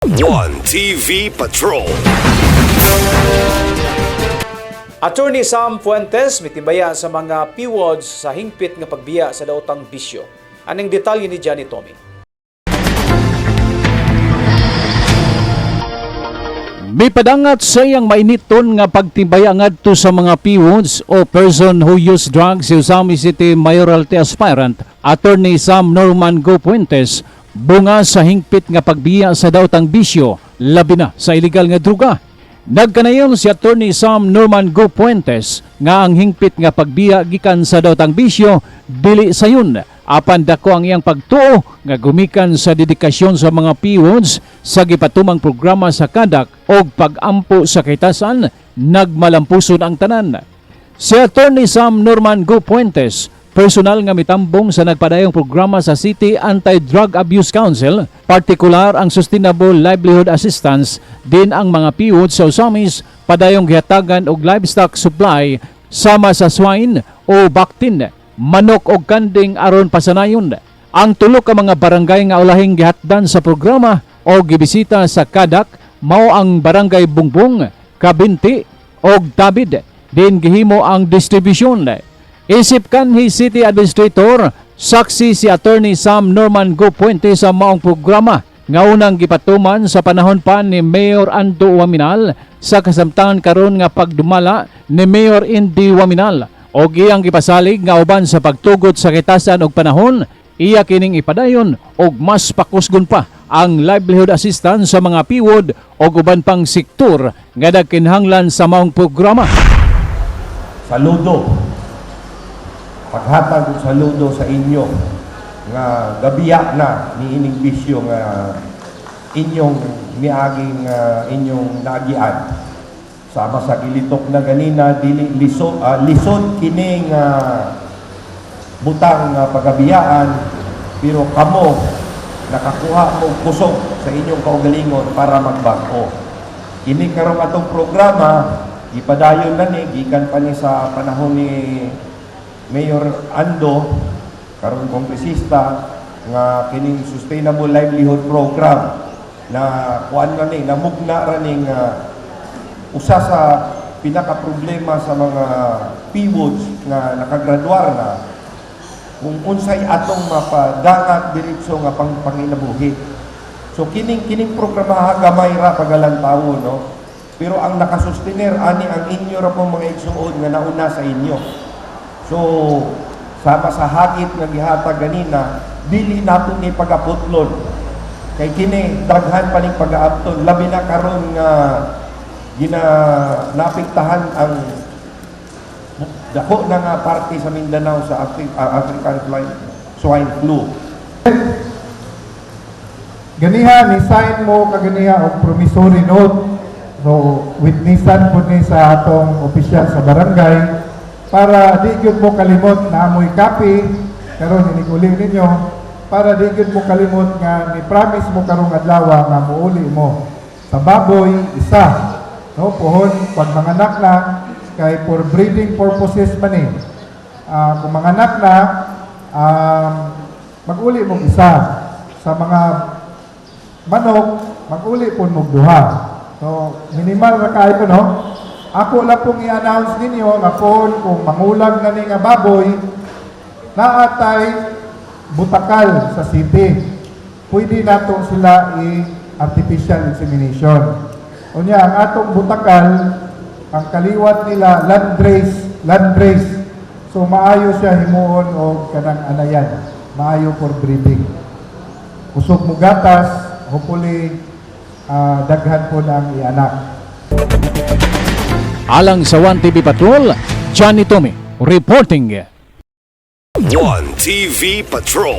One TV Patrol. Attorney Sam Fuentes mitibaya sa mga PWODs sa hingpit nga pagbiya sa daotang bisyo. Aning detalye ni Johnny Tommy. Mipadangat sa iyang mainiton nga pagtibaya ngadto sa mga PWODs o person who use drugs si Usami City Mayoralty Aspirant, Attorney Sam Norman Go Fuentes, bunga sa hingpit nga pagbiya sa daotang bisyo, labi na sa illegal nga druga. Nagkanayon si Attorney Sam Norman Go Fuentes nga ang hingpit nga pagbiya gikan sa daotang bisyo dili sayon, apan dako ang iyang pagtuo nga gumikan sa dedikasyon sa mga PWODs sa gipatumang programa sa kadak o pag-ampo sa kitasan, nagmalampuson ang tanan. Si Attorney Sam Norman Go Fuentes, personal nga mitambong sa nagpadayong programa sa City Anti-Drug Abuse Council, partikular ang Sustainable Livelihood Assistance, din ang mga PWODs sa Usamis padayong gihatagan og livestock supply sama sa swine o baktin, manok o kanding aron pasanayon. Ang tulo ka mga barangay nga ulahing gihatdan sa programa o gibisita sa kadak mao ang Barangay Bungbong, Kabinti o Tabid. Din gihimo ang distribusyon. Isip kanhi City Administrator, saksi si Attorney Sam Norman Go Fuentes sa maong programa nga unang gipatuman sa panahon pa ni Mayor Ando Waminal sa kasamtangan karon nga pagdumala ni Mayor Indy Waminal o giyang gipasalig nga uban sa pagtugot sa kitasan og panahon, iya kining ipadayon og mas pakusgon pa ang livelihood assistance sa mga PWOD o uban pang sektor nga nagkinahanglan sa maong programa. Saludo. Paghatag og saludo sa inyo nga gabiya na ni ining bisyo nga inyong miaging inyong nagian. Sama sa gilitok na ganina dili lisod kining butang pagabiyaan, pero kamo nakakuha mo kusog sa inyong kaugalingon para magbag-o. Kini karong atong programa ipadayon na ni gikan pa ni sa panahon ni Mayor Ando karon kongresista nga kining Sustainable Livelihood Program na kuan na ni namugna ra ning usa sa pinaka problema sa mga PWODs nga nakagraduar na kung unsay atong mapadangat diretso nga panginabuhi. So kining programa gamay ra pagalantawo, no, pero ang nakasustener ani ang inyo ra pong mga igsuon nga nauna sa inyo. So sama sa hagit nga gihatag ganina, dili nato ni pagaputlon kay kini daghan pa ning pag-aabton, labi na karon nga napiktahan ang dako na nga parte sa Mindanao sa African swine flu. Ganiha ni sign mo kaganiha og promissory note, so witnessan po ni sa atong opisyal sa barangay para di gyud mo kalimot na amoy copy karon iniguling ninyo, para di gyud mo kalimot nga ni promise mo karong adlaw nga muuli mo sa baboy isa, no, pohon pag manganak na kay for breeding purposes man eh. Kung manganak na mag-uli mo isa, sa mga manok mag-uli po mo duha. So minimal ra kayo, no. Ako lang pong i-announce ninyo nga po kung mangulag na ni nga baboy naatay butakal sa city, pwede nato sila i-artificial insemination. Unya ang atong butakal, ang kaliwat nila landrace. So maayo siya himuon o kanang anayan, maayo for breeding. Kusog mo gatas, hopefully daghan po na ang ianak. Alang sa One TV Patrol, Johnny Tommy reporting. One TV Patrol.